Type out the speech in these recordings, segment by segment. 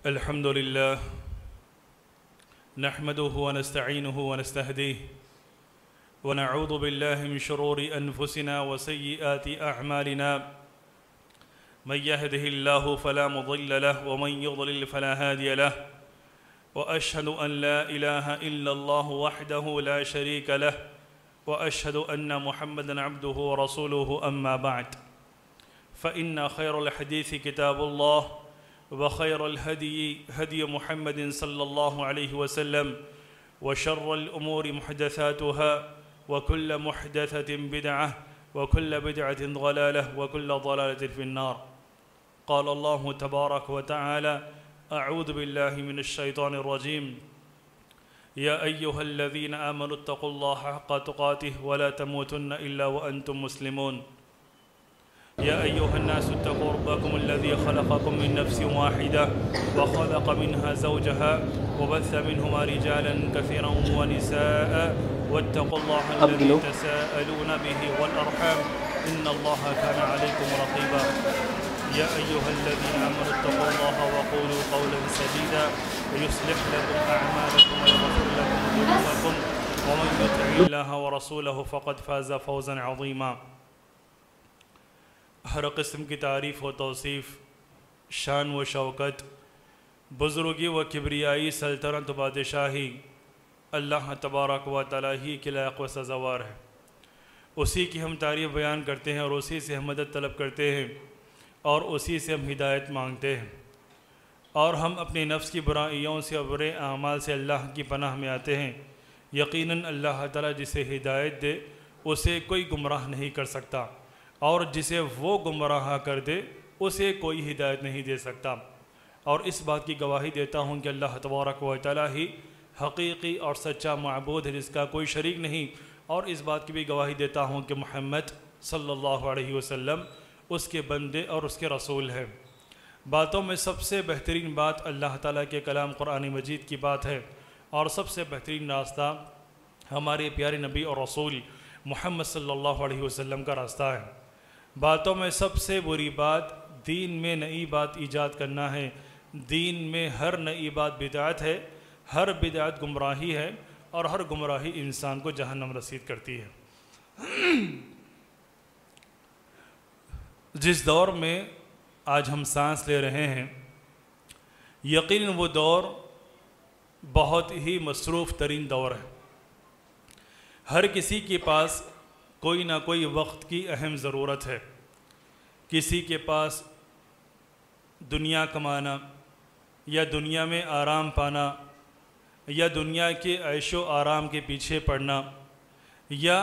الحمد لله نحمده ونستعينه ونستهديه ونعوذ بالله من شرور أنفسنا وسيئات أعمالنا من يهده الله فلا مضل له ومن يضلل فلا هادي له وأشهد أن لا إله إلا الله وحده لا شريك له وأشهد أن محمدًا عبده ورسوله أما بعد فإن خير الحديث كتاب الله وخير الهدي هدي محمد صلى الله عليه وسلم وشر الأمور محدثاتها وكل محدثة بدعة وكل بدعة ضلالة وكل ضلالة في النار. قال الله تبارك وتعالى: أعوذ بالله من الشيطان الرجيم. يا أيها الذين آمنوا اتقوا الله حق تقاته ولا تموتن إلا وأنتم مسلمون. يا أيها الناس اتقوا ربكم الذي خلقكم من نفس واحدة وخلق منها زوجها وبث منهما رجالا كثيرا ونساء واتقوا الله الذي تساءلون به والأرحام إن الله كان عليكم رقيبا. يا أيها الذين آمنوا اتقوا الله وقولوا قولا سديدا يصلح لكم أعمالكم ويغفر لكم ذنوبكم ومن يطع الله ورسوله فقد فاز فوزا عظيما. ہر قسم کی تعریف و توصیف، شان و شوکت، بزرگی و کبریائی، سلطنت و بادشاہی اللہ تبارک و تعالیٰ ہی کے لائق و سزاوار ہے. اسی کی ہم تعریف بیان کرتے ہیں اور اسی سے ہم مدد طلب کرتے ہیں اور اسی سے ہم ہدایت مانگتے ہیں، اور ہم اپنی نفس کی برائیوں سے اور برے اعمال سے اللہ کی پناہ میں آتے ہیں. یقیناً اللہ تعالیٰ جسے ہدایت دے اسے کوئی گمراہ نہیں کر سکتا، اور جسے وہ گمراہ کر دے اسے کوئی ہدایت نہیں دے سکتا. اور اس بات کی گواہی دیتا ہوں کہ اللہ تبارک و تعالیٰ ہی حقیقی اور سچا معبود ہے جس کا کوئی شریک نہیں، اور اس بات کی بھی گواہی دیتا ہوں کہ محمد صلی اللہ علیہ وسلم اس کے بندے اور اس کے رسول ہیں. باتوں میں سب سے بہترین بات اللہ تعالیٰ کے کلام قرآن مجید کی بات ہے، اور سب سے بہترین راستہ ہمارے پیارے نبی اور رسول محمد صلی اللہ علیہ وسلم کا راستہ ہے. باتوں میں سب سے بری بات دین میں نئی بات ایجاد کرنا ہے. دین میں ہر نئی بات بدعت ہے، ہر بدعت گمراہی ہے، اور ہر گمراہی انسان کو جہنم رسید کرتی ہے. جس دور میں آج ہم سانس لے رہے ہیں، یقیناً وہ دور بہت ہی مصروف ترین دور ہے. ہر کسی کے پاس کوئی نہ کوئی وقت کی اہم ضرورت ہے. کسی کے پاس دنیا کمانا، یا دنیا میں آرام پانا، یا دنیا کے عیش و آرام کے پیچھے پڑنا، یا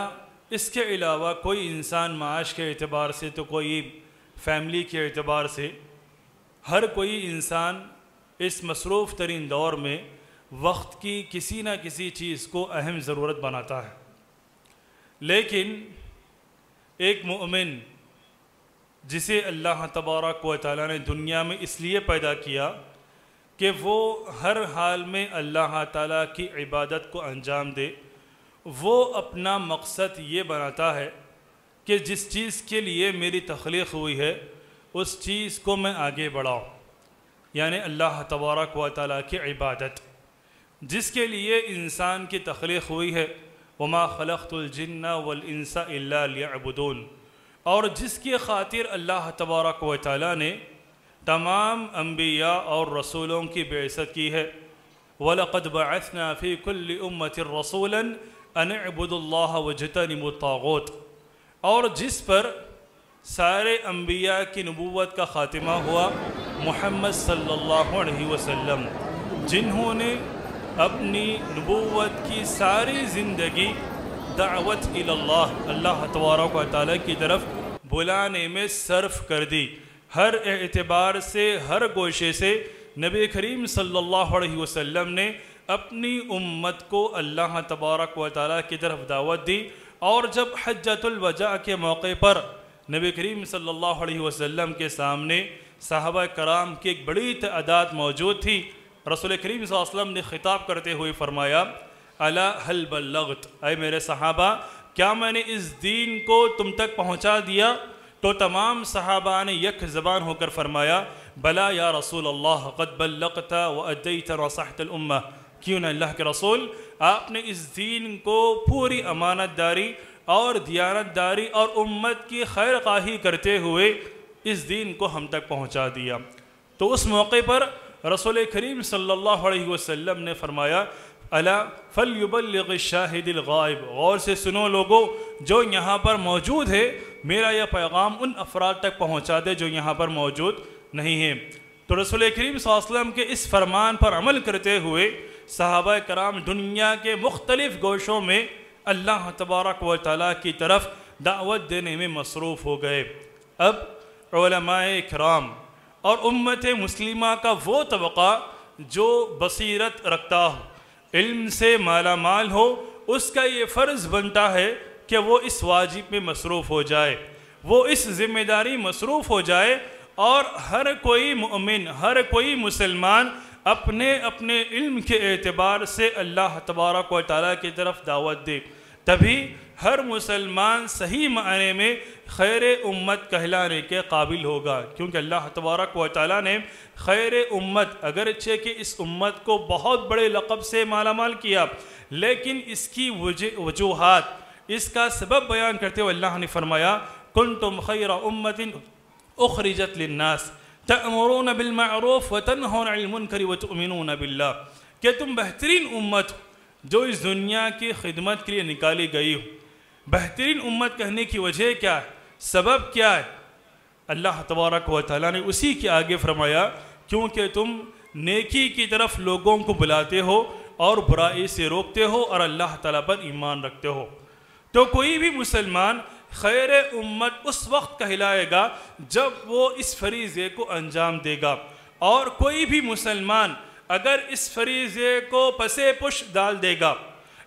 اس کے علاوہ کوئی انسان معاش کے اعتبار سے تو کوئی فیملی کے اعتبار سے، ہر کوئی انسان اس مصروف ترین دور میں وقت کی کسی نہ کسی چیز کو اہم ضرورت بناتا ہے. لیکن ایک مومن جسے اللہ تبارک و تعالیٰ نے دنیا میں اس لیے پیدا کیا کہ وہ ہر حال میں اللہ تعالیٰ کی عبادت کو انجام دے، وہ اپنا مقصد یہ بناتا ہے کہ جس چیز کے لیے میری تخلیق ہوئی ہے اس چیز کو میں آگے بڑھاؤں، یعنی اللہ تبارک و تعالیٰ کی عبادت جس کے لیے انسان کی تخلیق ہوئی ہے. وما خلقت الجن والانس الا ليعبدون، اور جس کی خاطر اللہ تبارک و تعالیٰ نے تمام انبیاء اور رسولوں کی بعثت کی ہے. وَلَقَدْ بَعَثْنَا فِي كُلِّ أُمَّةٍ رَسُولًا أَنِ اعْبُدُوا اللَّهَ وَاجْتَنِبُوا الطَّاغُوتَ، اور جس پر سارے انبیاء کی نبوت کا خاتمہ ہوا محمد صلی اللہ علیہ وسلم، جنہوں نے اپنی نبوت کی ساری زندگی دعوت اللہ، اللہ تبارک و تعالیٰ کی طرف بلانے میں صرف کر دی. ہر اعتبار سے، ہر گوشے سے نبی کریم صلی اللہ علیہ وسلم نے اپنی امت کو اللہ تبارک و تعالیٰ کی طرف دعوت دی. اور جب حجۃ الوداع کے موقع پر نبی کریم صلی اللہ علیہ وسلم کے سامنے صحابہ کرام کی ایک بڑی تعداد موجود تھی، رسول کریم صلی اللہ علیہ وسلم نے خطاب کرتے ہوئے فرمایا: الا هل بلغت، اے میرے صحابہ کیا میں نے اس دین کو تم تک پہنچا دیا؟ تو تمام صحابہ نے یک زبان ہو کر فرمایا بلا یا رسول اللہ قد بلغت وأدیت ونصحت الامہ، کیوں نہ اللہ کے رسول آپ نے اس دین کو پوری امانت داری اور دیانت داری اور امت کی خیر خواہی کرتے ہوئے اس دین کو ہم تک پہنچا دیا۔ تو اس موقع پر رسول کریم صلی اللہ علیہ وسلم نے فرمایا الا فلیبلغ الشاہد الغائب، غور سے سنو لوگو جو یہاں پر موجود ہے، میرا یہ پیغام ان افراد تک پہنچا دے جو یہاں پر موجود نہیں ہیں۔ تو رسول کریم صلی اللہ علیہ وسلم کے اس فرمان پر عمل کرتے ہوئے صحابہ کرام دنیا کے مختلف گوشوں میں اللہ تبارک و تعالیٰ کی طرف دعوت دینے میں مصروف ہو گئے۔ اب علماء کرام اور امت مسلمہ کا وہ طبقہ جو بصیرت رکھتا ہو، علم سے مالا مال ہو، اس کا یہ فرض بنتا ہے کہ وہ اس واجب میں مصروف ہو جائے، وہ اس ذمہ داری مصروف ہو جائے، اور ہر کوئی مومن، ہر کوئی مسلمان اپنے اپنے علم کے اعتبار سے اللہ تبارک و تعالیٰ کی طرف دعوت دے، تبھی ہر مسلمان صحیح معنی میں خیر امت کہلانے کے قابل ہوگا۔ کیونکہ اللہ تبارک و تعالیٰ نے خیر امت، اگرچہ کہ اس امت کو بہت بڑے لقب سے مالا مال کیا، لیکن اس کی وجوہات، اس کا سبب بیان کرتے ہوئے اللہ نے فرمایا کنتم خیر امت اخرجت للناس تأمرون بالمعروف وتنہون عن المنکر وتؤمنون باللہ، کہ تم بہترین امت جو اس دنیا کی خدمت کے لیے نکالی گئی ہو۔ بہترین امت کہنے کی وجہ کیا ہے، سبب کیا ہے؟ اللہ تبارک و تعالیٰ نے اسی کے آگے فرمایا کیونکہ تم نیکی کی طرف لوگوں کو بلاتے ہو اور برائی سے روکتے ہو اور اللہ تعالیٰ پر ایمان رکھتے ہو۔ تو کوئی بھی مسلمان خیر امت اس وقت کہلائے گا جب وہ اس فریضے کو انجام دے گا، اور کوئی بھی مسلمان اگر اس فریضے کو پسے پش ڈال دے گا،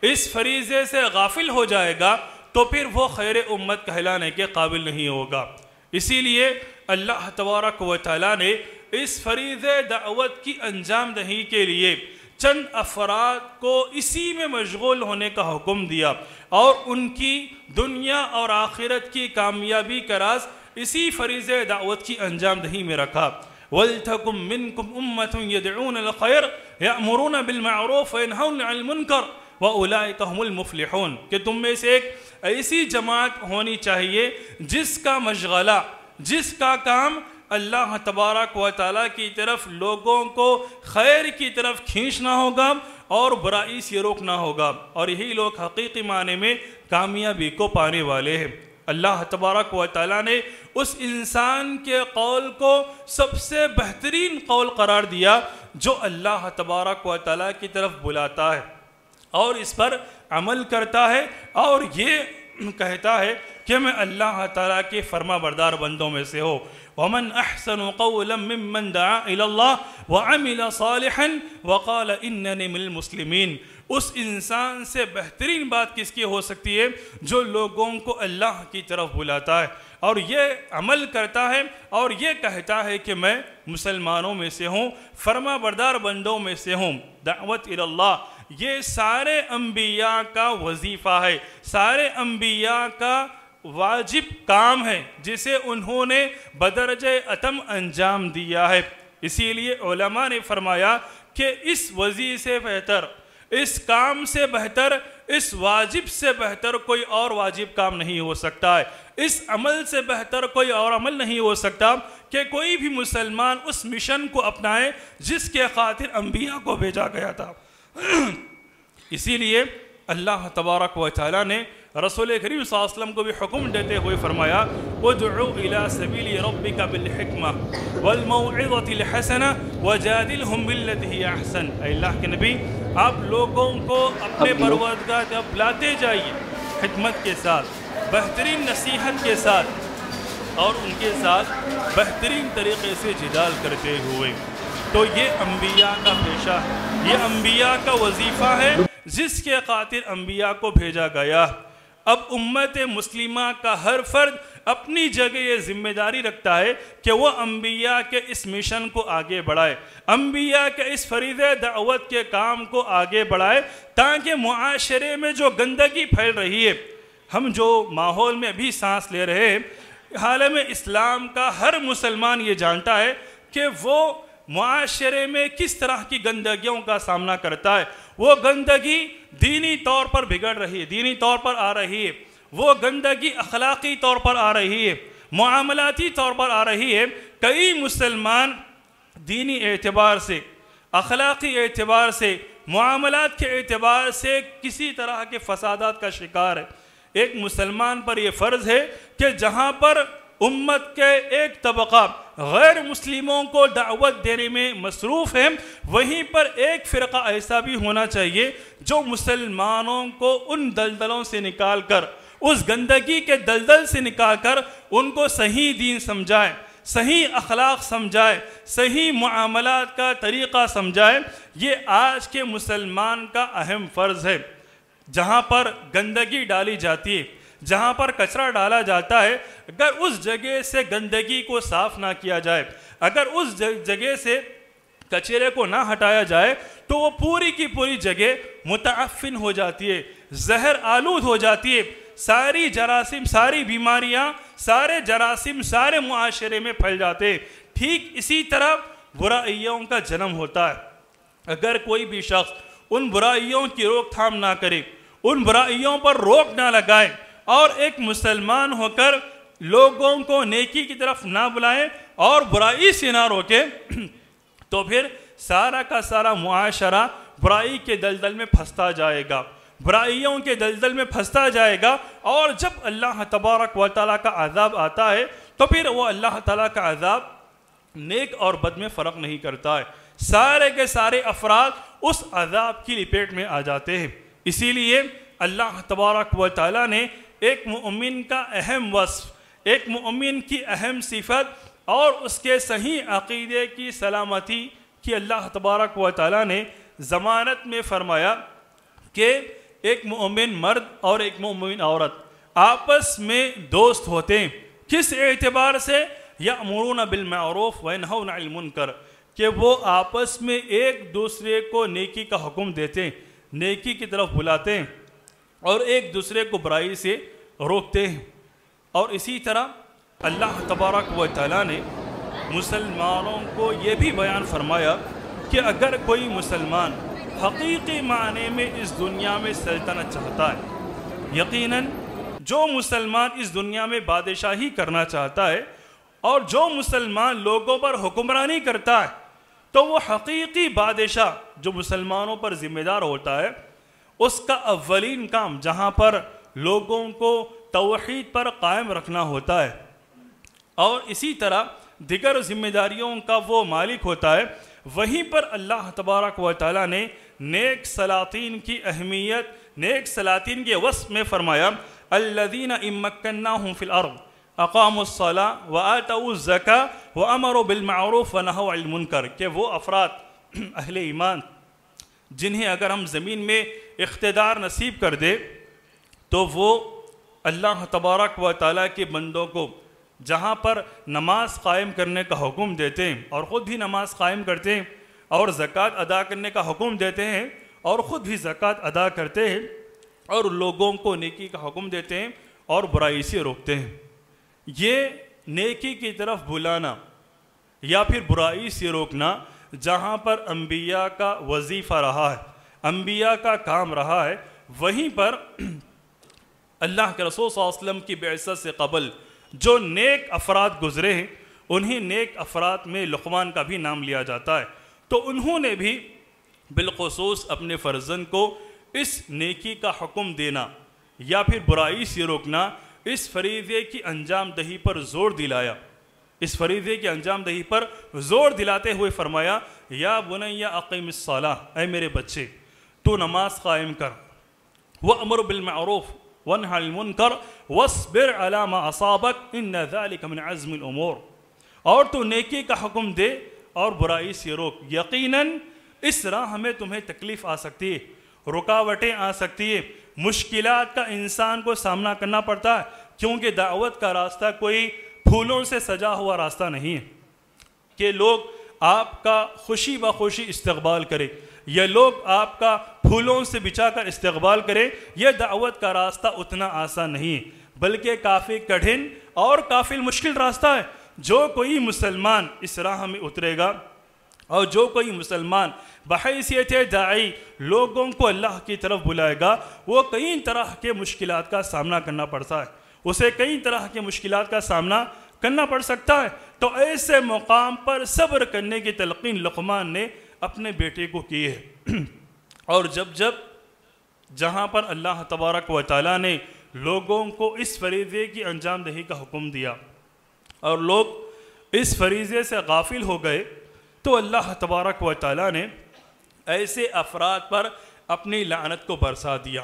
اس فریضے سے غافل ہو جائے گا، تو پھر وہ خیر امت کہلانے کے قابل نہیں ہوگا۔ اسی لیے اللہ تبارک و تعالیٰ نے اس فریضے دعوت کی انجام دہی کے لیے چند افراد کو اسی میں مشغول ہونے کا حکم دیا، اور ان کی دنیا اور آخرت کی کامیابی کا راز اسی فریضے دعوت کی انجام دہی میں رکھا۔ وَلْتَكُمْ مِنْكُمْ أُمَّةٌ يَدْعُونَ الْخَيْرَ يَأْمُرُونَ بِالْمَعْرُوفِ وَيَنْهَوْنَ عَنِ الْمُنْكَرِ وَأُولَئِكَ هُمُ الْمُفْلِحُونَ، کہ تم میں سے ایک ایسی جماعت ہونی چاہیے جس کا مشغلہ، جس کا کام اللہ تبارک و تعالیٰ کی طرف لوگوں کو خیر کی طرف کھینچنا ہوگا اور برائی سے روکنا ہوگا، اور یہی لوگ حقیقی معنی میں کامیابی کو پانے والے ہیں۔ اللہ تبارک و تعالیٰ نے اس انسان کے قول کو سب سے بہترین قول قرار دیا جو اللہ تبارک و تعالیٰ کی طرف بلاتا ہے اور اس پر عمل کرتا ہے اور یہ کہتا ہے کہ میں اللہ تعالیٰ کے فرما بردار بندوں میں سے ہوں۔ وَمَنْ أَحْسَنُ قَوْلًا مِّمَّنْ دَعَا إِلَى اللَّهِ وَعَمِلَ صَالِحًا وَقَالَ إِنَّنِي مِنَ الْمُسْلِمِينَ، اس انسان سے بہترین بات کس کی ہو سکتی ہے جو لوگوں کو اللہ کی طرف بلاتا ہے اور یہ عمل کرتا ہے اور یہ کہتا ہے کہ میں مسلمانوں میں سے ہوں، فرما بردار بندوں میں سے ہوں۔ دعوت الی اللہ یہ سارے انبیاء کا وظیفہ ہے، سارے انبیاء کا واجب کام ہے جسے انہوں نے بدرجہ اتم انجام دیا ہے۔ اسی لیے علماء نے فرمایا کہ اس وظیفے سے بہتر، اس کام سے بہتر، اس واجب سے بہتر کوئی اور واجب کام نہیں ہو سکتا ہے، اس عمل سے بہتر کوئی اور عمل نہیں ہو سکتا کہ کوئی بھی مسلمان اس مشن کو اپنائے جس کے خاطر انبیاء کو بھیجا گیا تھا۔ اسی لیے اللہ تبارک و تعالیٰ نے رسول کریم صلی اللہ علیہ وسلم کو بھی حکم دیتے ہوئے فرمایا وَادْعُ إِلَىٰ سَبِيلِ رَبِّكَ بِالْحِکْمَةِ وَالْمَوْعِظَةِ الْحَسَنَةِ وَجَادِلْهُمْ بِالَّتِي هِیَ أَحْسَنُ، اے اللہ کے نبی آپ لوگوں کو اپنے پروردگار کی طرف لاتے جائیے حکمت کے ساتھ، بہترین نصیحت کے ساتھ اور ان کے ساتھ بہترین طریقے سے جدال کرتے ہوئے۔ تو یہ انبیاء کا پیشہ ہے، یہ انبیاء کا وظیفہ ہے جس کے خاطر انبیاء کو بھیجا گیا۔ اب امت مسلمہ کا ہر فرد اپنی جگہ یہ ذمہ داری رکھتا ہے کہ وہ انبیاء کے اس مشن کو آگے بڑھائے، انبیاء کے اس فریضہ دعوت کے کام کو آگے بڑھائے، تاکہ معاشرے میں جو گندگی پھیل رہی ہے، ہم جو ماحول میں ابھی سانس لے رہے ہیں، عالم اسلام کا ہر مسلمان یہ جانتا ہے کہ وہ معاشرے میں کس طرح کی گندگیوں کا سامنا کرتا ہے. وہ گندگی دینی طور پر بگڑ رہی ہے, دینی طور پر آ رہی ہے, وہ گندگی اخلاقی طور پر آ رہی ہے, معاملاتی طور پر آ رہی ہے. کئی مسلمان دینی اعتبار سے, اخلاقی اعتبار سے, معاملات کے اعتبار سے کسی طرح کے فسادات کا شکار ہے. ایک مسلمان پر یہ فرض ہے کہ جہاں پر امت کے ایک طبقہ غیر مسلموں کو دعوت دینے میں مصروف ہے, وہیں پر ایک فرقہ ایسا بھی ہونا چاہیے جو مسلمانوں کو ان دلدلوں سے نکال کر, اس گندگی کے دلدل سے نکال کر ان کو صحیح دین سمجھائے, صحیح اخلاق سمجھائے, صحیح معاملات کا طریقہ سمجھائے. یہ آج کے مسلمان کا اہم فرض ہے. جہاں پر گندگی ڈالی جاتی ہے, جہاں پر کچرا ڈالا جاتا ہے, اگر اس جگہ سے گندگی کو صاف نہ کیا جائے, اگر اس جگہ سے کچرے کو نہ ہٹایا جائے, تو وہ پوری کی پوری جگہ متعفن ہو جاتی ہے, زہر آلود ہو جاتی ہے. ساری جراثیم, ساری بیماریاں, سارے جراثیم سارے معاشرے میں پھیل جاتے ہیں. ٹھیک اسی طرح برائیوں کا جنم ہوتا ہے. اگر کوئی بھی شخص ان برائیوں کی روک تھام نہ کرے, ان برائیوں پر روک نہ لگائے, اور ایک مسلمان ہو کر لوگوں کو نیکی کی طرف نہ بلائیں اور برائی سے نہ روکے, تو پھر سارا کا سارا معاشرہ برائی کے دلدل میں پھنستا جائے گا, برائیوں کے دلدل میں پھنستا جائے گا. اور جب اللہ تبارک و تعالیٰ کا عذاب آتا ہے تو پھر وہ اللہ تعالیٰ کا عذاب نیک اور بد میں فرق نہیں کرتا ہے. سارے کے سارے افراد اس عذاب کی لپیٹ میں آ جاتے ہیں. اسی لیے اللہ تبارک و تعالیٰ نے ایک مومن کا اہم وصف, ایک مومن کی اہم صفت اور اس کے صحیح عقیدے کی سلامتی کی اللہ تبارک و تعالیٰ نے ضمانت میں فرمایا کہ ایک مومن مرد اور ایک مومن عورت آپس میں دوست ہوتے ہیں. کس اعتبار سے؟ یأمرون بالمعروف وینہون عن المنکر, کہ وہ آپس میں ایک دوسرے کو نیکی کا حکم دیتے ہیں, نیکی کی طرف بلاتے ہیں, اور ایک دوسرے کو برائی سے روکتے ہیں. اور اسی طرح اللہ تبارک و تعالیٰ نے مسلمانوں کو یہ بھی بیان فرمایا کہ اگر کوئی مسلمان حقیقی معنی میں اس دنیا میں سلطنت چاہتا ہے, یقیناً جو مسلمان اس دنیا میں بادشاہی کرنا چاہتا ہے اور جو مسلمان لوگوں پر حکمرانی کرتا ہے, تو وہ حقیقی بادشاہ جو مسلمانوں پر ذمہ دار ہوتا ہے, اس کا اولین کام جہاں پر لوگوں کو توحید پر قائم رکھنا ہوتا ہے, اور اسی طرح دیگر ذمہ داریوں کا وہ مالک ہوتا ہے, وہیں پر اللہ تبارک و تعالیٰ نے نیک سلاطین کی اہمیت, نیک سلاطین کے وصف میں فرمایا الذین ان مکناہم فی الارض اقاموا الصلاۃ وآتوا الزکاۃ وامروا بالمعروف ونہوا عن المنکر, کہ وہ افراد اہل ایمان جنہیں اگر ہم زمین میں اقتدار نصیب کر دے تو وہ اللہ تبارک و تعالیٰ کے بندوں کو جہاں پر نماز قائم کرنے کا حکم دیتے ہیں اور خود بھی نماز قائم کرتے ہیں, اور زکوٰۃ ادا کرنے کا حکم دیتے ہیں اور خود بھی زکوٰۃ ادا کرتے ہیں, اور لوگوں کو نیکی کا حکم دیتے ہیں اور برائی سے روکتے ہیں. یہ نیکی کی طرف بلانا یا پھر برائی سے روکنا جہاں پر انبیاء کا وظیفہ رہا ہے, انبیاء کا کام رہا ہے, وہیں پر اللہ کے رسول صلی اللہ علیہ وسلم کی بعثت سے قبل جو نیک افراد گزرے ہیں, انہیں نیک افراد میں لقمان کا بھی نام لیا جاتا ہے. تو انہوں نے بھی بالخصوص اپنے فرزند کو اس نیکی کا حکم دینا یا پھر برائی سے روکنا, اس فریضے کی انجام دہی پر زور دلایا. اس فریضے کی انجام دہی پر زور دلاتے ہوئے فرمایا یا بنی اقیم الصلاۃ, اے میرے بچے تو نماز قائم کر, وامر بالمعروف وانہ عن المنکر واصبر علی ما اصابک ان ذلک من عزم الامور, اور تو نیکی کا حکم دے اور برائی سے روک. یقیناً اس راہ میں تمہیں تکلیف آ سکتی ہے, رکاوٹیں آ سکتی ہے, مشکلات کا انسان کو سامنا کرنا پڑتا ہے, کیونکہ دعوت کا راستہ کوئی پھولوں سے سجا ہوا راستہ نہیں ہے کہ لوگ آپ کا خوشی بخوشی استقبال کرے یا لوگ آپ کا پھولوں سے بچا کر استقبال کرے. یہ دعوت کا راستہ اتنا آسان نہیں ہے, بلکہ کافی کٹھن اور کافی مشکل راستہ ہے. جو کوئی مسلمان اس راہ میں اترے گا اور جو کوئی مسلمان بحیثیت داعی لوگوں کو اللہ کی طرف بلائے گا، وہ کئی طرح کے مشکلات کا سامنا کرنا پڑتا ہے، اسے کئی طرح کے مشکلات کا سامنا کرنا پڑ سکتا ہے۔ تو ایسے مقام پر صبر کرنے کی تلقین لقمان نے اپنے بیٹے کو کی ہے۔ اور جہاں پر اللہ تبارک و تعالیٰ نے لوگوں کو اس فریضے کی انجام دہی کا حکم دیا اور لوگ اس فریضے سے غافل ہو گئے، تو اللہ تبارک و تعالیٰ نے ایسے افراد پر اپنی لعنت کو برسا دیا۔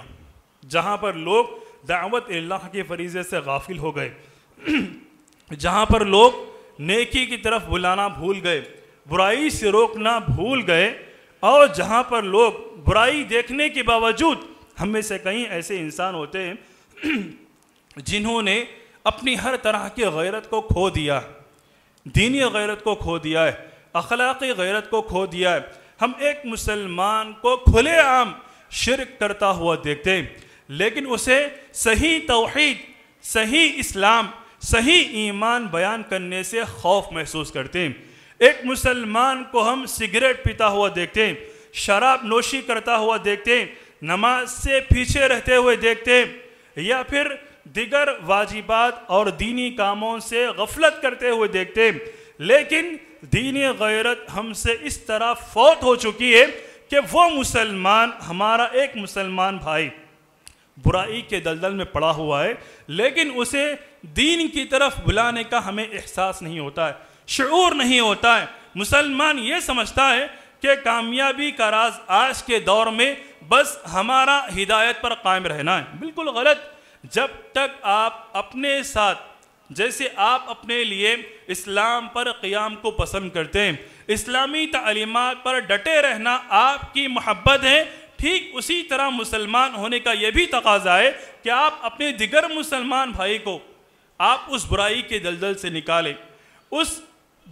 جہاں پر لوگ دعوت اللہ کے فریضے سے غافل ہو گئے، جہاں پر لوگ نیکی کی طرف بلانا بھول گئے، برائی سے روکنا بھول گئے، اور جہاں پر لوگ برائی دیکھنے کے باوجود، ہم میں سے کئی ایسے انسان ہوتے ہیں جنہوں نے اپنی ہر طرح کی غیرت کو کھو دیا، دینی غیرت کو کھو دیا ہے، اخلاقی غیرت کو کھو دیا ہے۔ ہم ایک مسلمان کو کھلے عام شرک کرتا ہوا دیکھتے ہیں، لیکن اسے صحیح توحید، صحیح اسلام، صحیح ایمان بیان کرنے سے خوف محسوس کرتے ہیں۔ ایک مسلمان کو ہم سگریٹ پیتا ہوا دیکھتے ہیں، شراب نوشی کرتا ہوا دیکھتے ہیں، نماز سے پیچھے رہتے ہوئے دیکھتے ہیں، یا پھر دیگر واجبات اور دینی کاموں سے غفلت کرتے ہوئے دیکھتے ہیں، لیکن دینی غیرت ہم سے اس طرح فوت ہو چکی ہے کہ وہ مسلمان، ہمارا ایک مسلمان بھائی برائی کے دلدل میں پڑا ہوا ہے، لیکن اسے دین کی طرف بلانے کا ہمیں احساس نہیں ہوتا ہے، شعور نہیں ہوتا ہے۔ مسلمان یہ سمجھتا ہے کہ کامیابی کا راز آج کے دور میں بس ہمارا ہدایت پر قائم رہنا ہے۔ بالکل غلط۔ جب تک آپ اپنے ساتھ، جیسے آپ اپنے لیے اسلام پر قیام کو پسند کرتے ہیں، اسلامی تعلیمات پر ڈٹے رہنا آپ کی محبت ہے، ٹھیک اسی طرح مسلمان ہونے کا یہ بھی تقاضا ہے کہ آپ اپنے دیگر مسلمان بھائی کو آپ اس برائی کے دلدل سے نکالیں، اس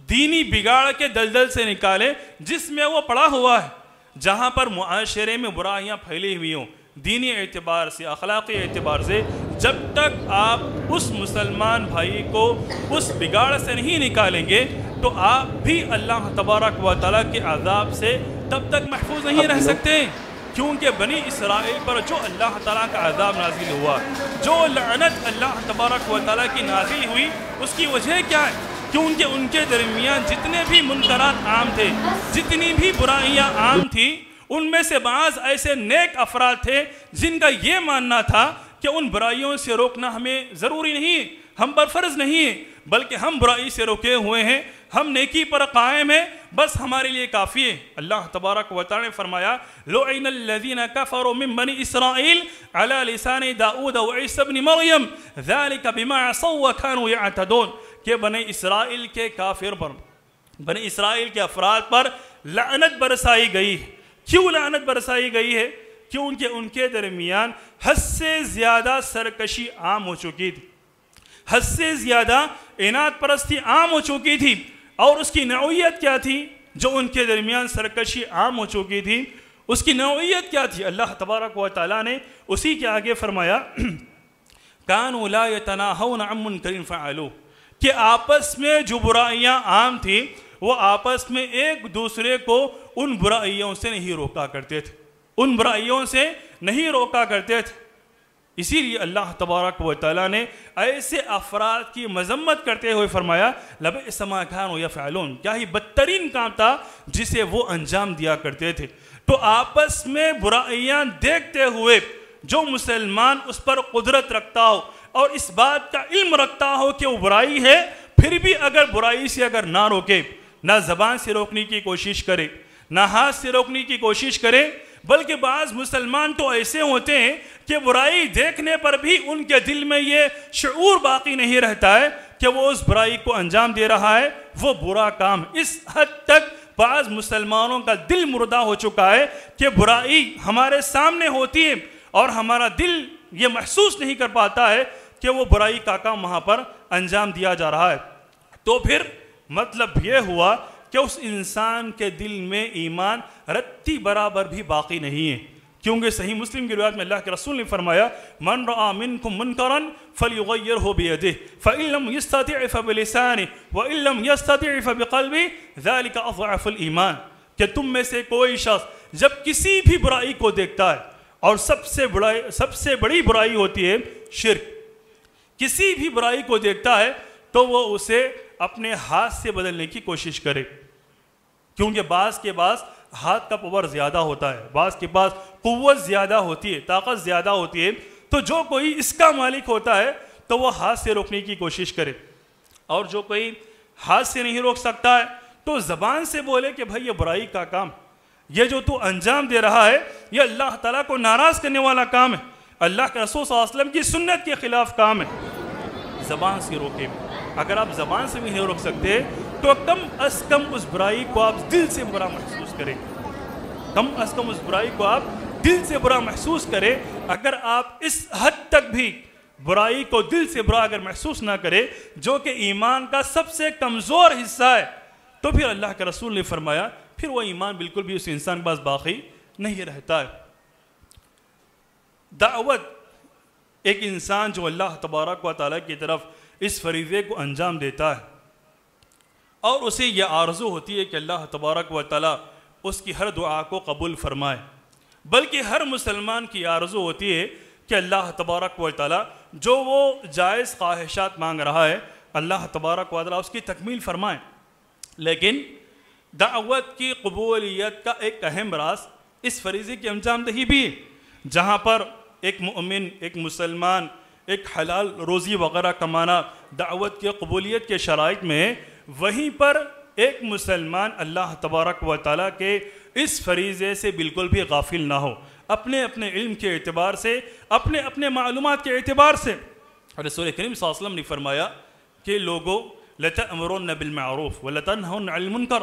دینی بگاڑ کے دلدل سے نکالیں جس میں وہ پڑا ہوا ہے۔ جہاں پر معاشرے میں برائیاں پھیلی ہوئی ہوں، دینی اعتبار سے، اخلاقی اعتبار سے، جب تک آپ اس مسلمان بھائی کو اس بگاڑ سے نہیں نکالیں گے تو آپ بھی اللہ تبارک و تعالیٰ کے عذاب سے تب تک محفوظ نہیں رہ سکتے، کیونکہ بنی اسرائیل پر جو اللہ تعالیٰ کا عذاب نازل ہوا، جو لعنت اللہ تبارک و تعالیٰ کی نازل ہوئی، اس کی وجہ کیا ہے؟ کیونکہ ان کے درمیان جتنے بھی منکرات عام تھے، جتنی بھی برائیاں عام تھیں، ان میں سے بعض ایسے نیک افراد تھے جن کا یہ ماننا تھا کہ ان برائیوں سے روکنا ہمیں ضروری نہیں، ہم پر فرض نہیں ہے، بلکہ ہم برائی سے روکے ہوئے ہیں، ہم نیکی پر قائم ہیں، بس ہمارے لیے کافی ہے۔ اللہ تبارک و تعالی نے فرمایا لعن الذین کفروا من بنی اسرائیل علی لسان داؤد و عیسی ابن مریم ذلک بما عصوا وکانوا یعتدون، کہ بنی اسرائیل کے کافر پر، بنی اسرائیل کے افراد پر لعنت برسائی گئی ہے۔ کیوں لعنت برسائی گئی ہے؟ کیونکہ ان کے درمیان حد سے زیادہ سرکشی عام ہو چکی تھی، حد سے زیادہ اناد پرستی عام ہو چکی تھی، اور اس کی نوعیت کیا تھی؟ جو ان کے درمیان سرکشی عام ہو چکی تھی، اس کی نوعیت کیا تھی؟ اللہ تبارک و تعالیٰ نے اسی کے آگے فرمایا کانوا لا یتناہون عن منکر فعلوہ، کہ آپس میں جو برائیاں عام تھیں وہ آپس میں ایک دوسرے کو ان برائیوں سے نہیں روکا کرتے تھے، ان برائیوں سے نہیں روکا کرتے تھے۔ اسی لیے اللہ تبارک و تعالیٰ نے ایسے افراد کی مذمت کرتے ہوئے فرمایا لبئس ما کانوا یفعلون، کیا ہی بدترین کام تھا جسے وہ انجام دیا کرتے تھے۔ تو آپس میں برائیاں دیکھتے ہوئے جو مسلمان اس پر قدرت رکھتا ہو اور اس بات کا علم رکھتا ہو کہ وہ برائی ہے، پھر بھی اگر برائی سے اگر نہ روکے، نہ زبان سے روکنے کی کوشش کرے، نہ ہاتھ سے روکنے کی کوشش کرے، بلکہ بعض مسلمان تو ایسے ہوتے ہیں کہ برائی دیکھنے پر بھی ان کے دل میں یہ شعور باقی نہیں رہتا ہے کہ وہ اس برائی کو انجام دے رہا ہے، وہ برا کام۔ اس حد تک بعض مسلمانوں کا دل مردہ ہو چکا ہے کہ برائی ہمارے سامنے ہوتی ہے اور ہمارا دل یہ محسوس نہیں کر پاتا ہے کہ وہ برائی کا کام وہاں پر انجام دیا جا رہا ہے۔ تو پھر مطلب یہ ہوا کہ اس انسان کے دل میں ایمان رتی برابر بھی باقی نہیں ہے، کیونکہ صحیح مسلم کی روایت میں اللہ کے رسول نے فرمایا من رأى منکم منکرا فلیغیرہ بیدہ فإن لم یستطع فبلسانہ وإن لم یستطع فبقلبہ ذلک اضعف الایمان، کہ تم میں سے کوئی شخص جب کسی بھی برائی کو دیکھتا ہے، اور سب سے بڑی برائی ہوتی ہے شرک، کسی بھی برائی کو دیکھتا ہے تو وہ اسے اپنے ہاتھ سے بدلنے کی کوشش کرے، کیونکہ بعض کے بعض ہاتھ کا پاور زیادہ ہوتا ہے، بعض کے پاس قوت زیادہ ہوتی ہے، طاقت زیادہ ہوتی ہے، تو جو کوئی اس کا مالک ہوتا ہے تو وہ ہاتھ سے روکنے کی کوشش کرے، اور جو کوئی ہاتھ سے نہیں روک سکتا ہے تو زبان سے بولے کہ بھائی یہ برائی کا کام، یہ جو تو انجام دے رہا ہے یہ اللہ تعالیٰ کو ناراض کرنے والا کام ہے، اللہ کے رسول صلی اللہ علیہ وسلم کی سنت کے خلاف کام ہے، زبان سے روکے۔ اگر آپ زبان سے بھی نہیں روک سکتے تو کم از کم اس برائی کو آپ دل سے برا محسوس کریں، کم از کم اس برائی کو آپ دل سے برا محسوس کریں۔ اگر آپ اس حد تک بھی برائی کو دل سے برا اگر محسوس نہ کرے جو کہ ایمان کا سب سے کمزور حصہ ہے، تو پھر اللہ کے رسول نے فرمایا پھر وہ ایمان بالکل بھی اس انسان کے پاس باقی نہیں رہتا ہے۔ دعوت ایک انسان جو اللہ تبارک و تعالیٰ کی طرف اس فریضے کو انجام دیتا ہے اور اسے یہ آرزو ہوتی ہے کہ اللہ تبارک و تعالیٰ اس کی ہر دعا کو قبول فرمائے، بلکہ ہر مسلمان کی آرزو ہوتی ہے کہ اللہ تبارک و تعالیٰ جو وہ جائز خواہشات مانگ رہا ہے اللہ تبارک و تعالیٰ اس کی تکمیل فرمائے۔ لیکن دعوت کی قبولیت کا ایک اہم راز اس فریضے کی انجام دہی بھی ہے، جہاں پر ایک مومن، ایک مسلمان، ایک حلال روزی وغیرہ کمانا دعوت کی قبولیت کے شرائط میں، وہیں پر ایک مسلمان اللہ تبارک و تعالیٰ کے اس فریضے سے بالکل بھی غافل نہ ہو، اپنے اپنے علم کے اعتبار سے، اپنے اپنے معلومات کے اعتبار سے۔ رسول کریم صلی اللہ علیہ وسلم نے فرمایا کہ لوگو لَتَأْمُرُنَّ بِالْمَعْرُوفِ وَلَتَنْهُنَّ عَنِ الْمُنْكَرِ،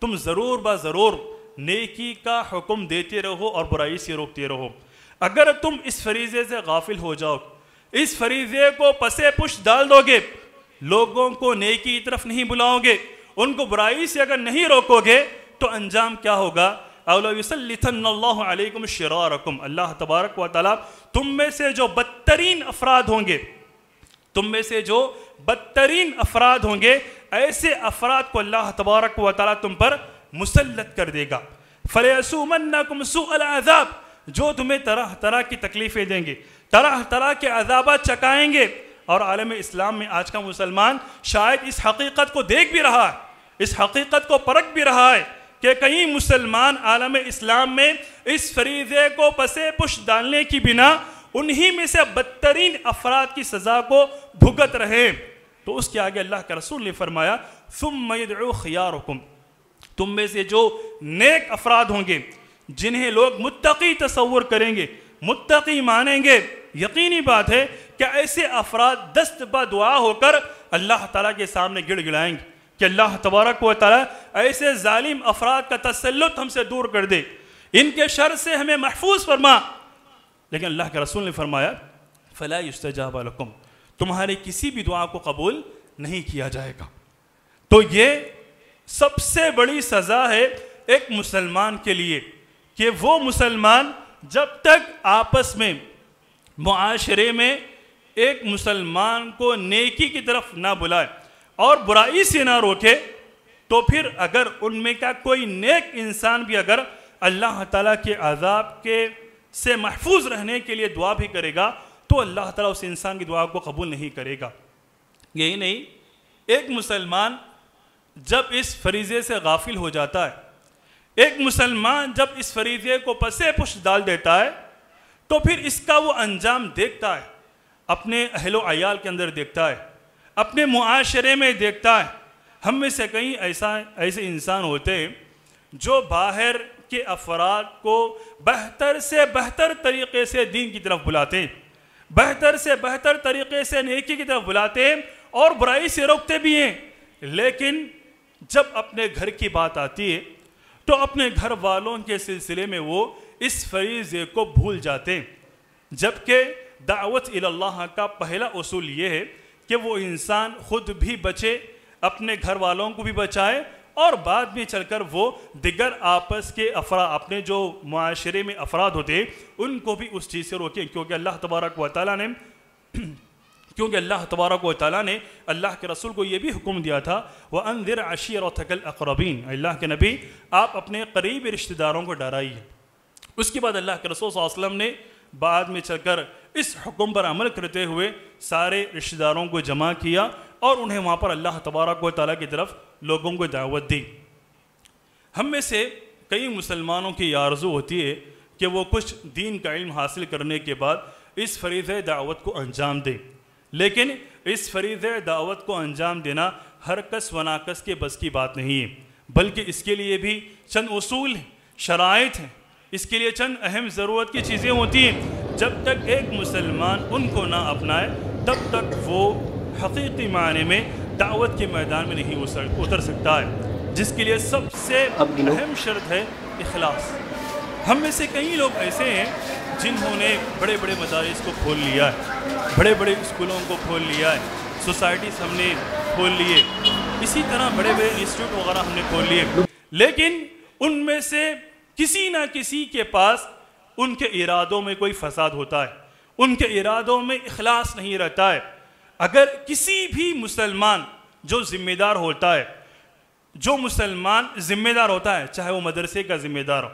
تم ضرور ضرور نیکی کا حکم دیتے رہو اور برائی سے روکتے رہو۔ اگر تم اس فریضے سے غافل ہو جاؤ، اس فریضے کو پسے پش ڈال دو گے، لوگوں کو نیکی کی طرف نہیں بلاؤ گے، ان کو برائی سے اگر نہیں روکو گے تو انجام کیا ہوگا؟ اَوْلَوْ يُسَلِّطَنَّ اللَّهُ عَلَيْكُمْ شِرَارَكُمْ، اللہ تبارک و تعالیٰ تم میں سے جو بدترین افراد ہوں گے، تم میں سے جو بدترین افراد ہوں گے، ایسے افراد کو اللہ تبارک و تعالیٰ تم پر مسلط کر دے گا۔ فَلَيَسُومَنَّكُمْ سُوءَ الْعَذَابِ، جو تمہیں طرح طرح کی تکلیفیں دیں گے، طرح طرح کے عذابات چکائیں گے۔ اور عالم اسلام میں آج کا مسلمان شاید اس حقیقت کو دیکھ بھی رہا ہے، اس حقیقت کو پرکھ بھی رہا ہے کہ کئی مسلمان عالم اسلام میں اس فریضے کو پسے پش ڈالنے کی بنا انہی میں سے بدترین افراد کی سزا کو بھگت رہے۔ تو اس کے آگے اللہ کے رسول نے فرمایا ثُمَّ يَدْعُو خِيَارُكُمْ، تم میں سے جو نیک افراد ہوں گے، جنہیں لوگ متقی تصور کریں گے، متقی مانیں گے، یقینی بات ہے کہ ایسے افراد دست با دعا ہو کر اللہ تعالیٰ کے سامنے گڑ گڑائیں گے کہ اللہ تبارک و تعالیٰ ایسے ظالم افراد کا تسلط ہم سے دور کر دے، ان کے شر سے ہمیں محفوظ فرما۔ لیکن اللہ کے رسول نے فرمایا فَلَا يُسْتَجَابَ لَكُمْ، تمہاری کسی بھی دعا کو قبول نہیں کیا جائے گا۔ تو یہ سب سے بڑی سزا ہے ایک مسلمان کے لیے کہ وہ مسلمان جب تک آپس میں معاشرے میں ایک مسلمان کو نیکی کی طرف نہ بلائے اور برائی سے نہ روکے، تو پھر اگر ان میں کا کوئی نیک انسان بھی اگر اللہ تعالیٰ کے عذاب کے سے محفوظ رہنے کے لیے دعا بھی کرے گا تو اللہ تعالیٰ اس انسان کی دعا کو قبول نہیں کرے گا۔ یہی نہیں، ایک مسلمان جب اس فریضے سے غافل ہو جاتا ہے، ایک مسلمان جب اس فریضے کو پسے پش ڈال دیتا ہے تو پھر اس کا وہ انجام دیکھتا ہے، اپنے اہل و عیال کے اندر دیکھتا ہے، اپنے معاشرے میں دیکھتا ہے۔ ہم میں سے کئی ایسے انسان ہوتے ہیں جو باہر کے افراد کو بہتر سے بہتر طریقے سے دین کی طرف بلاتے ہیں، بہتر سے بہتر طریقے سے نیکی کی طرف بلاتے ہیں اور برائی سے روکتے بھی ہیں، لیکن جب اپنے گھر کی بات آتی ہے تو اپنے گھر والوں کے سلسلے میں وہ اس فریضے کو بھول جاتے ہیں۔ جبکہ دعوت اللہ کا پہلا اصول یہ ہے کہ وہ انسان خود بھی بچے، اپنے گھر والوں کو بھی بچائے اور بعد میں چل کر وہ دیگر آپس کے اپنے جو معاشرے میں افراد ہوتے ہیں ان کو بھی اس چیز سے روکیں، کیونکہ اللہ تبارک و تعالیٰ نے اللہ کے رسول کو یہ بھی حکم دیا تھا وَأَنذِرْ عَشِيرَتَكَ الْأَقْرَبِينَ، اللہ کے نبی آپ اپنے قریبی رشتہ داروں کو ڈرائیے۔ اس کے بعد اللہ کے رسول صلی اللہ علیہ وسلم نے بعد میں چل کر اس حکم پر عمل کرتے ہوئے سارے رشتہ داروں کو جمع کیا اور انہیں وہاں پر اللہ تبارک و تعالیٰ کی طرف لوگوں کو دعوت دی۔ ہم میں سے کئی مسلمانوں کی یہ آرزو ہوتی ہے کہ وہ کچھ دین کا علم حاصل کرنے کے بعد اس فریضہ دعوت کو انجام دے، لیکن اس فریضہ دعوت کو انجام دینا ہر کس و ناکس کے بس کی بات نہیں ہے، بلکہ اس کے لیے بھی چند اصول ہیں، شرائط ہیں، اس کے لیے چند اہم ضرورت کی چیزیں ہوتی ہیں۔ جب تک ایک مسلمان ان کو نہ اپنائے تب تک وہ حقیقی معنی میں دعوت کے میدان میں نہیں اتر سکتا ہے، جس کے لیے سب سے اہم شرط ہے اخلاص۔ ہم میں سے کئی لوگ ایسے ہیں جنہوں نے بڑے بڑے مدارس کو کھول لیا ہے، بڑے بڑے اسکولوں کو کھول لیا ہے، سوسائٹیز ہم نے کھول لیے، اسی طرح بڑے بڑے انسٹیٹیوٹ وغیرہ ہم نے کھول لیے، لیکن ان میں سے کسی نہ کسی کے پاس ان کے ارادوں میں کوئی فساد ہوتا ہے، ان کے ارادوں میں اخلاص نہیں رہتا ہے۔ اگر کسی بھی مسلمان جو ذمہ دار ہوتا ہے، چاہے وہ مدرسے کا ذمہ دار ہو،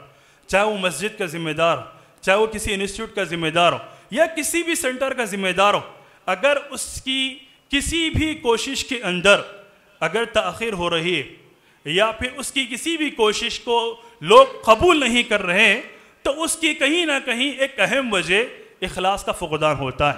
چاہے وہ مسجد کا ذمہ دار ہو، چاہے وہ کسی انسٹیٹیوٹ کا ذمہ دار ہو یا کسی بھی سینٹر کا ذمہ دار ہو، اگر اس کی کسی بھی کوشش کے اندر اگر تاخیر ہو رہی ہے یا پھر اس کی کسی بھی کوشش کو لوگ قبول نہیں کر رہے ہیں تو اس کی کہیں نہ کہیں ایک اہم وجہ اخلاص کا فقدان ہوتا ہے،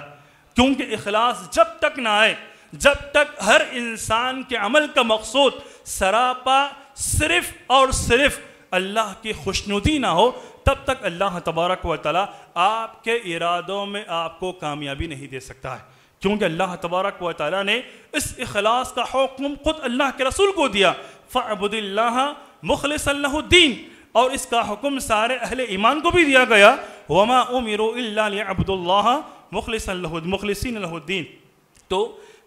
کیونکہ اخلاص جب تک نہ آئے، جب تک ہر انسان کے عمل کا مقصود سراپا صرف اور صرف اللہ کی خوشنودی نہ ہو، تب تک اللہ تبارک و تعالیٰ آپ کے ارادوں میں آپ کو کامیابی نہیں دے سکتا ہے، کیونکہ اللہ تبارک و تعالیٰ نے اس اخلاص کا حکم خود اللہ کے رسول کو دیا، فَاعْبُدِ اللَّهَ مُخْلِصًا لَهُ الدِّينَ، اور اس کا حکم سارے اہل ایمان کو بھی دیا گیا، وَمَا أُمِرُوا إِلَّا لِيَعْبُدُوا اللَّهَ مُخْلِصًا لَهُ الدِّينَ۔ تو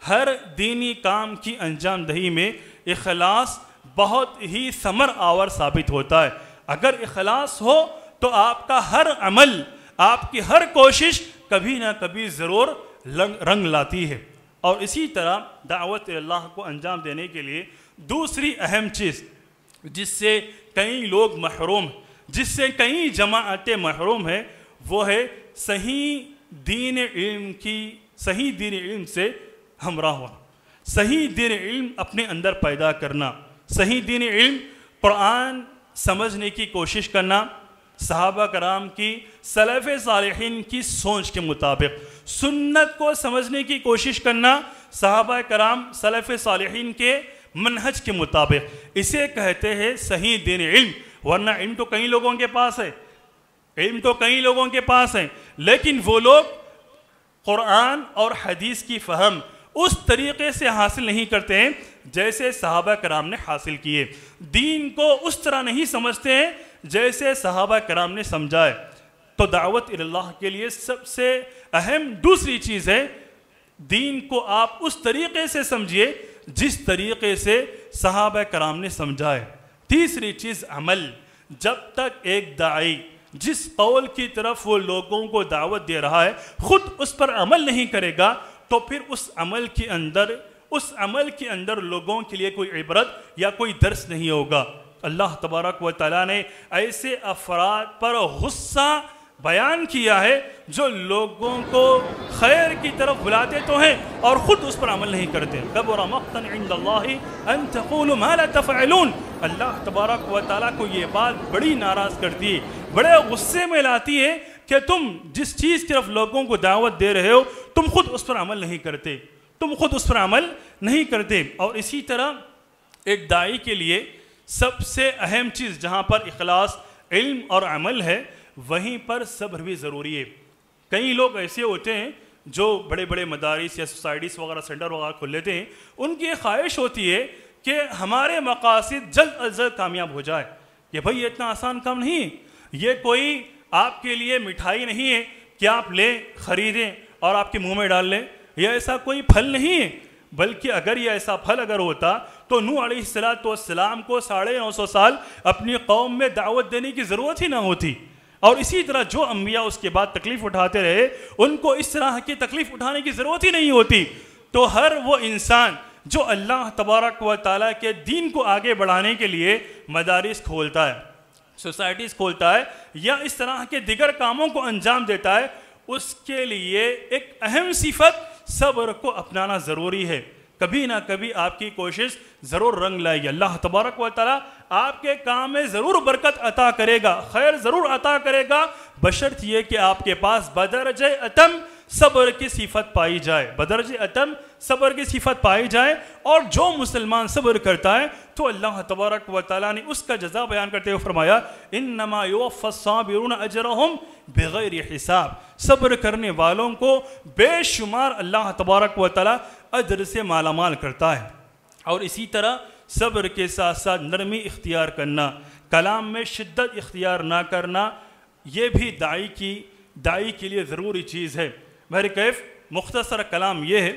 ہر دینی کام کی انجام دہی میں اخلاص بہت ہی ثمر آور ثابت ہوتا ہے۔ اگر اخلاص ہو تو آپ کا ہر عمل، آپ کی ہر کوشش کبھی نہ کبھی ضرور رنگ لاتی ہے۔ اور اسی طرح دعوت اللہ کو انجام دینے کے لیے دوسری اہم چیز جس سے کئی لوگ محروم، جس سے کئی جماعتیں محروم ہیں، وہ ہے صحیح دین علم سے ہمراہ ہونا، صحیح دین علم اپنے اندر پیدا کرنا، صحیح دین علم قرآن سمجھنے کی کوشش کرنا، صحابہ کرام کی سلف صالحین کی سوچ کے مطابق سنت کو سمجھنے کی کوشش کرنا، صحابہ کرام سلف صالحین کے منہج کے مطابق، اسے کہتے ہیں صحیح دین علم۔ ورنہ علم تو کئی لوگوں کے پاس ہے، لیکن وہ لوگ قرآن اور حدیث کی فہم اس طریقے سے حاصل نہیں کرتے ہیں جیسے صحابہ کرام نے حاصل کیے، دین کو اس طرح نہیں سمجھتے ہیں جیسے صحابہ کرام نے سمجھا ہے۔ تو دعوت اللہ کے لیے سب سے اہم دوسری چیز ہے، دین کو آپ اس طریقے سے سمجھیے جس طریقے سے صحابہ کرام نے سمجھا ہے۔ تیسری چیز عمل۔ جب تک ایک داعی جس قول کی طرف وہ لوگوں کو دعوت دے رہا ہے خود اس پر عمل نہیں کرے گا تو پھر اس عمل کے اندر لوگوں کے لیے کوئی عبرت یا کوئی درس نہیں ہوگا۔ اللہ تبارک و تعالیٰ نے ایسے افراد پر غصہ بیان کیا ہے جو لوگوں کو خیر کی طرف بلاتے تو ہیں اور خود اس پر عمل نہیں کرتے۔ کبر مقتا عند اللہ ان تقولوا ما لا تفعلون۔ اللہ تبارک و تعالیٰ کو یہ بات بڑی ناراض کرتی ہے، بڑے غصے میں لاتی ہے کہ تم جس چیز کی طرف لوگوں کو دعوت دے رہے ہو تم خود اس پر عمل نہیں کرتے۔ اور اسی طرح ایک داعی کے لیے سب سے اہم چیز جہاں پر اخلاص، علم اور عمل ہے، وہیں پر صبر بھی ضروری ہے۔ کئی لوگ ایسے ہوتے ہیں جو بڑے بڑے مدارس یا سوسائٹیز وغیرہ سینٹر وغیرہ کھول لیتے ہیں، ان کی خواہش ہوتی ہے کہ ہمارے مقاصد جلد از جلد کامیاب ہو جائے۔ کہ بھائی یہ اتنا آسان کام نہیں ہے، یہ کوئی آپ کے لیے مٹھائی نہیں ہے کہ آپ لیں، خریدیں اور آپ کے منہ میں ڈال لیں، یہ ایسا کوئی پھل نہیں ہے، بلکہ اگر یہ ایسا پھل اگر ہوتا تو تو نوح علیہ السلام کو 950 سال اپنی قوم میں دعوت دینے کی ضرورت ہی نہ ہوتی. اور اسی طرح جو انبیاء اس کے بعد تکلیف اٹھاتے رہے ان کو اس طرح کی تکلیف اٹھانے کی ضرورت ہی نہیں ہوتی. تو ہر وہ انسان جو اللہ تبارک و تعالیٰ کے دین کو آگے بڑھانے کے لیے مدارس کھولتا ہے, سوسائٹیز کھولتا ہے, یا اس طرح کے دیگر کاموں کو انجام دیتا ہے, اس کے لیے ایک اہم صفت صبر کو اپنانا ضروری ہے. کبھی نہ کبھی آپ کی کوشش ضرور رنگ لائے گی. اللہ تبارک و تعالیٰ آپ کے کام میں ضرور برکت عطا کرے گا, خیر ضرور عطا کرے گا, بشرط یہ کہ آپ کے پاس بدرجہ اتم صبر کی صفت پائی جائے, بدرجہ اتم صبر کی صفت پائی جائے. اور جو مسلمان صبر کرتا ہے تو اللہ تبارک و تعالیٰ نے اس کا جزا بیان کرتے ہوئے فرمایا انما یوفی الصابرون اجرہم بغیر حساب. صبر کرنے والوں کو بے شمار اللہ تبارک و تعالیٰ اجر سے مالا مال کرتا ہے. اور اسی طرح صبر کے ساتھ ساتھ نرمی اختیار کرنا, کلام میں شدت اختیار نہ کرنا, یہ بھی داعی کے لیے ضروری چیز ہے. بہر کیف مختصر کلام یہ ہے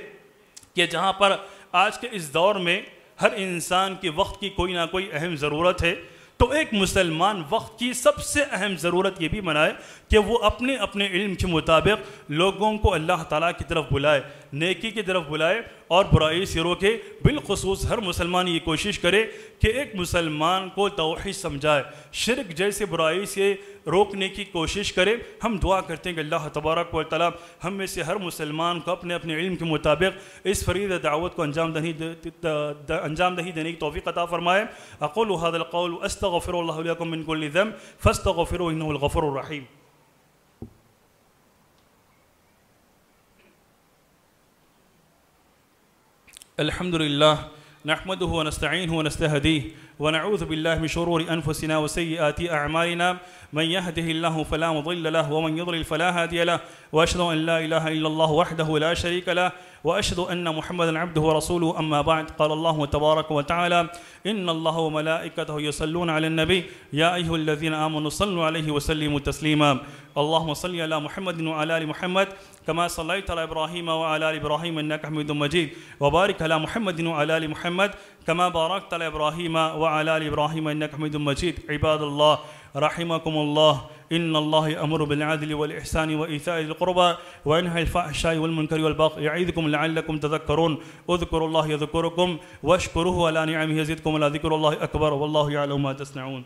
کہ جہاں پر آج کے اس دور میں ہر انسان کی وقت کی کوئی نہ کوئی اہم ضرورت ہے, تو ایک مسلمان وقت کی سب سے اہم ضرورت یہ بھی بنائے کہ وہ اپنے اپنے علم کے مطابق لوگوں کو اللہ تعالیٰ کی طرف بلائے, نیکی کی طرف بلائے اور برائی سے روکے. بالخصوص ہر مسلمان یہ کوشش کرے کہ ایک مسلمان کو توحید سمجھائے, شرک جیسے برائی سے روکنے کی کوشش کرے. ہم دعا کرتے ہیں کہ اللہ تبارک و تعالیٰ ہم میں سے ہر مسلمان کو اپنے اپنے علم کے مطابق اس فرید دعوت کو انجام دہی دینے کی توفیق عطا فرمائے. اقول هذا القول استغفر الله لكم من كل ذنب فاستغفروه انه الغفور الرحيم. الحمد لله نحمده ونستعينه ونستهديه ونعوذ بالله من شرور أنفسنا وسيئات أعمالنا. من يهده الله فلا مضل له ومن يضلل فلا هادي له, وأشهد أن لا إله إلا الله وحده لا شريك له, وأشهد أن محمدا عبده ورسوله. أما بعد, قال الله تبارك وتعالى إن الله وملائكته يصلون على النبي يا أيها الذين آمنوا صلوا عليه وسلموا تسليما. اللهم صل على محمد وعلى آل محمد كما صليت على إبراهيم وعلى آل إبراهيم إنك حميد مجيد, وبارك على محمد وعلى آل محمد كما باركت على إبراهيم وعلى آل إبراهيم إنك حميد مجيد. عباد الله رحمكم الله, إن الله يأمر بالعدل والإحسان وإيتاء ذي القربى وينهى عن الفحشاء والمنكر والبغي يعظكم لعلكم تذكرون. اذكروا الله يذكركم واشكروه على نعمه يزدكم ولذكر الله أكبر والله يعلم ما تصنعون.